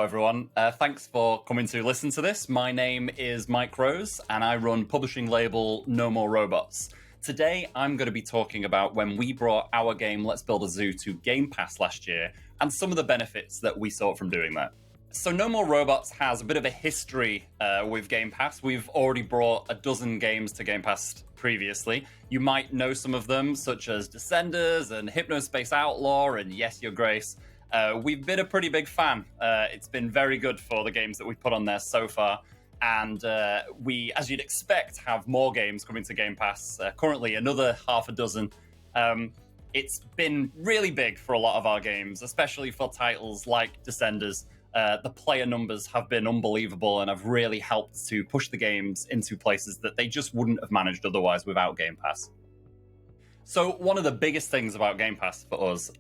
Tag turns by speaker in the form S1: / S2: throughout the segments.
S1: everyone. Thanks for coming to listen to this. My name is Mike Rose, and I run publishing label No More Robots. Today, I'm going to be talking about when we brought our game Let's Build a Zoo to Game Pass last year, and some of the benefits that we saw from doing that. So No More Robots has a bit of a history with Game Pass. We've already brought a dozen games to Game Pass previously. You might know some of them, such as Descenders and Hypnospace Outlaw and Yes, Your Grace. We've been a pretty big fan. It's been very good for the games that we've put on there so far. And we, as you'd expect, have more games coming to Game Pass. Currently, another half a dozen. It's been really big for a lot of our games, especially for titles like Descenders. The player numbers have been unbelievable and have really helped to push the games into places that they just wouldn't have managed otherwise without Game Pass. So one of the biggest things about Game Pass for us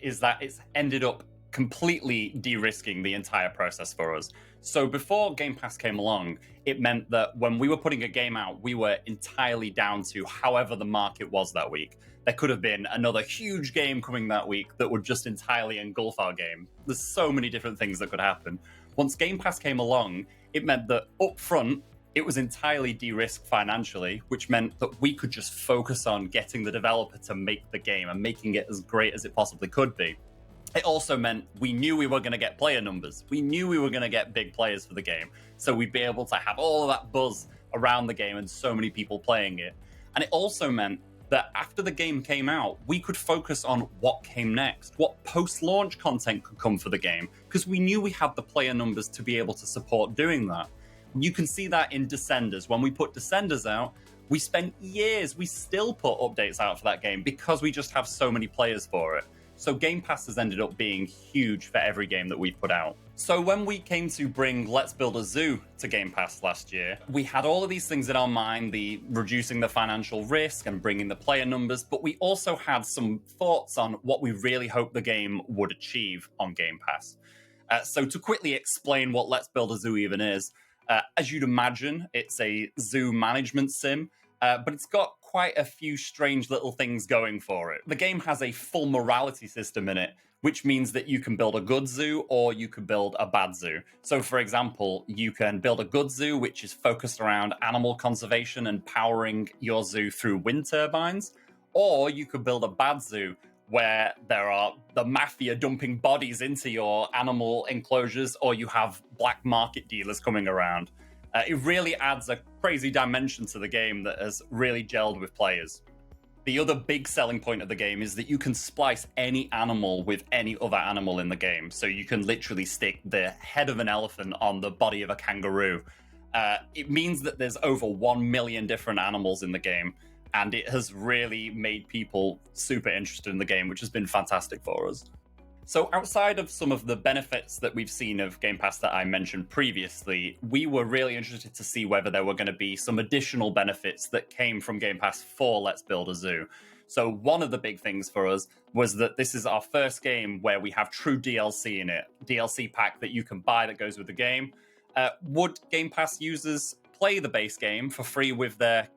S1: is that it's ended up completely de-risking the entire process for us. So before Game Pass came along, it meant that when we were putting a game out, we were entirely down to however the market was that week. There could have been another huge game coming that week that would just entirely engulf our game. There's so many different things that could happen. Once Game Pass came along, it meant that up front, it was entirely de-risked financially, which meant that we could just focus on getting the developer to make the game and making it as great as it possibly could be. It also meant we knew we were going to get player numbers. We knew we were going to get big players for the game. So we'd be able to have all of that buzz around the game and so many people playing it. And it also meant that after the game came out, we could focus on what came next, what post-launch content could come for the game, because we knew we had the player numbers to be able to support doing that. You can see that in Descenders. When we put Descenders out, we spent years, we still put updates out for that game because we just have so many players for it. So Game Pass has ended up being huge for every game that we've put out. So when we came to bring Let's Build a Zoo to Game Pass last year, we had all of these things in our mind, the reducing the financial risk and bringing the player numbers, but we also had some thoughts on what we really hoped the game would achieve on Game Pass. So to quickly explain what Let's Build a Zoo even is, as you'd imagine, it's a zoo management sim, but it's got quite a few strange little things going for it. The game has a full morality system in it, which means that you can build a good zoo or you can build a bad zoo. So, for example, you can build a good zoo, which is focused around animal conservation and powering your zoo through wind turbines, or you could build a bad zoo, where there are the mafia dumping bodies into your animal enclosures, or you have black market dealers coming around. It really adds a crazy dimension to the game that has really gelled with players. The other big selling point of the game is that you can splice any animal with any other animal in the game. So you can literally stick the head of an elephant on the body of a kangaroo. It means that there's over 1 million different animals in the game. And it has really made people super interested in the game, which has been fantastic for us. So outside of some of the benefits that we've seen of Game Pass that I mentioned previously, we were really interested to see whether there were going to be some additional benefits that came from Game Pass for Let's Build a Zoo. So one of the big things for us was that this is our first game where we have true DLC in it, DLC pack that you can buy that goes with the game. Would Game Pass users play the base game for free with their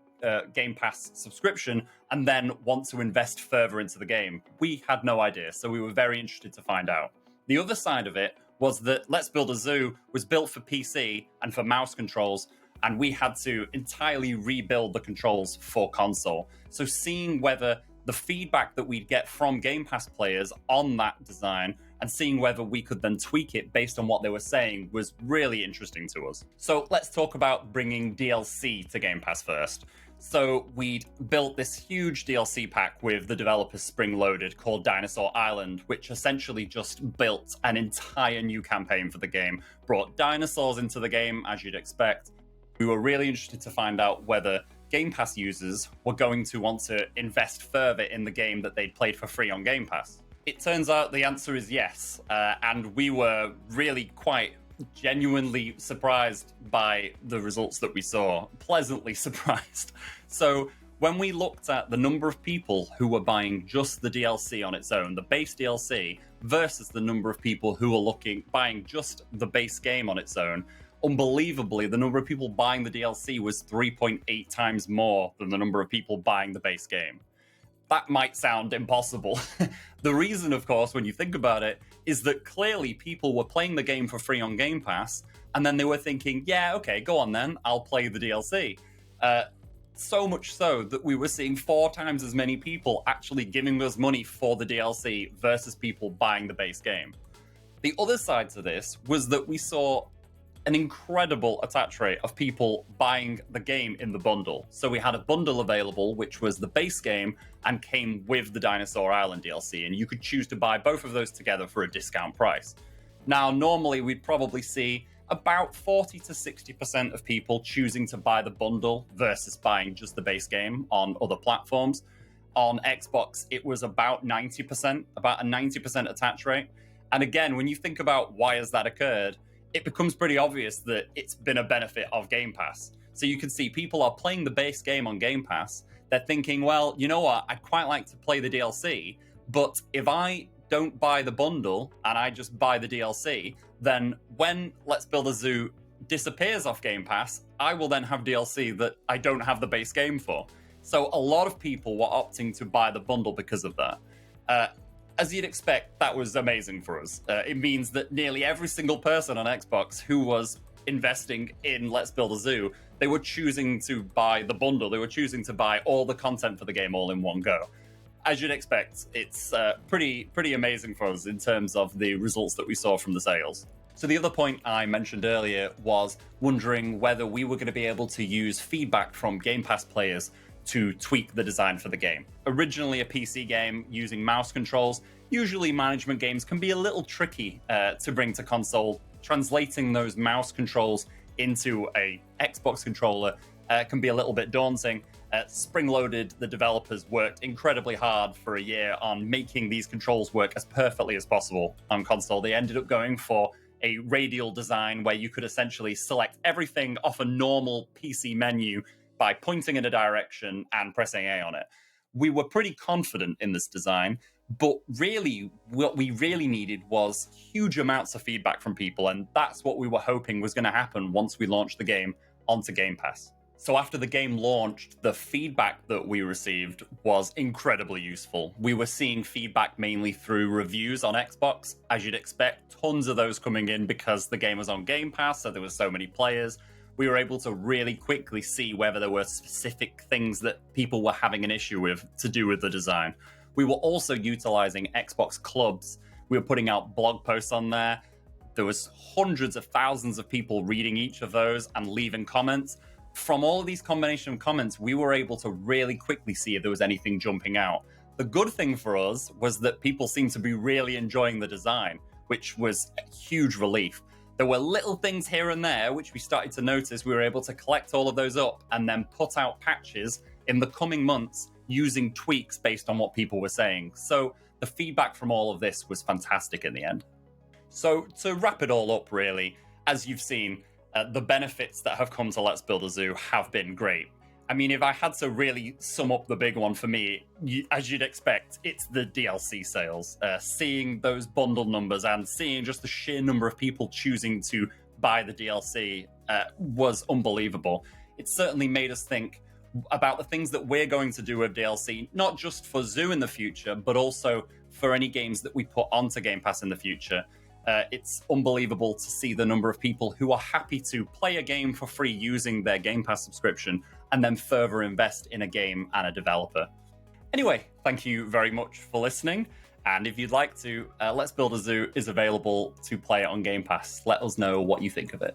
S1: Game Pass subscription and then want to invest further into the game? We had no idea, so we were very interested to find out. The other side of it was that Let's Build a Zoo was built for PC and for mouse controls, and we had to entirely rebuild the controls for console. So seeing whether the feedback that we'd get from Game Pass players on that design and seeing whether we could then tweak it based on what they were saying was really interesting to us. So let's talk about bringing DLC to Game Pass first. So we'd built this huge DLC pack with the developers spring-loaded called Dinosaur Island, which essentially just built an entire new campaign for the game, brought dinosaurs into the game, as you'd expect. We were really interested to find out whether Game Pass users were going to want to invest further in the game that they'd played for free on Game Pass. It turns out the answer is yes, and we were really quite genuinely surprised by the results that we saw, pleasantly surprised. So when we looked at the number of people who were buying just the DLC on its own, the base DLC, versus the number of people who were buying just the base game on its own, unbelievably, the number of people buying the DLC was 3.8 times more than the number of people buying the base game. that might sound impossible. The reason, of course, when you think about it, is that clearly people were playing the game for free on Game Pass, and then they were thinking, yeah, okay, go on then, I'll play the DLC. So much so that we were seeing 4 times as many people actually giving us money for the DLC versus people buying the base game. The other side to this was that we saw an incredible attach rate of people buying the game in the bundle. So we had a bundle available, which was the base game and came with the Dinosaur Island DLC, and you could choose to buy both of those together for a discount price. Now, normally we'd probably see about 40 to 60% of people choosing to buy the bundle versus buying just the base game on other platforms. On Xbox, it was about 90%, about a 90% attach rate. And again, when you think about why has that occurred, it becomes pretty obvious that it's been a benefit of Game Pass. So you can see people are playing the base game on Game Pass. They're thinking, well, you know what? I'd quite like to play the DLC, but if I don't buy the bundle and I just buy the DLC, then when Let's Build a Zoo disappears off Game Pass, I will then have DLC that I don't have the base game for. So a lot of people were opting to buy the bundle because of that. As you'd expect, that was amazing for us. It means that nearly every single person on Xbox who was investing in Let's Build a Zoo, they were choosing to buy the bundle. They were choosing to buy all the content for the game all in one go. As you'd expect, it's pretty amazing for us in terms of the results that we saw from the sales. So the other point I mentioned earlier was wondering whether we were going to be able to use feedback from Game Pass players to tweak the design for the game. Originally a PC game using mouse controls, usually management games can be a little tricky to bring to console. Translating those mouse controls into a Xbox controller can be a little bit daunting. Spring-Loaded, the developers, worked incredibly hard for a year on making these controls work as perfectly as possible on console. They ended up going for a radial design where you could essentially select everything off a normal PC menu by pointing in a direction and pressing A on it. We were pretty confident in this design, but really what we really needed was huge amounts of feedback from people, and that's what we were hoping was going to happen once we launched the game onto Game Pass. So after the game launched, the feedback that we received was incredibly useful. We were seeing feedback mainly through reviews on Xbox. As you'd expect, tons of those coming in because the game was on Game Pass, so there were so many players. We were able to really quickly see whether there were specific things that people were having an issue with to do with the design. We were also utilizing Xbox clubs. We were putting out blog posts on there. There was hundreds of thousands of people reading each of those and leaving comments. From all of these combination of comments, we were able to really quickly see if there was anything jumping out. The good thing for us was that people seemed to be really enjoying the design, which was a huge relief. There were little things here and there which we started to notice. We were able to collect all of those up and then put out patches in the coming months using tweaks based on what people were saying. So the feedback from all of this was fantastic in the end. So to wrap it all up, really, as you've seen, the benefits that have come to Let's Build a Zoo have been great. I mean, if I had to really sum up the big one for me, as you'd expect, it's the DLC sales. Seeing those bundle numbers and seeing just the sheer number of people choosing to buy the DLC was unbelievable. It certainly made us think about the things that we're going to do with DLC, not just for Zoo in the future, but also for any games that we put onto Game Pass in the future. It's unbelievable to see the number of people who are happy to play a game for free using their Game Pass subscription and then further invest in a game and a developer. Anyway, thank you very much for listening. And if you'd like to, Let's Build a Zoo is available to play it on Game Pass. Let us know what you think of it.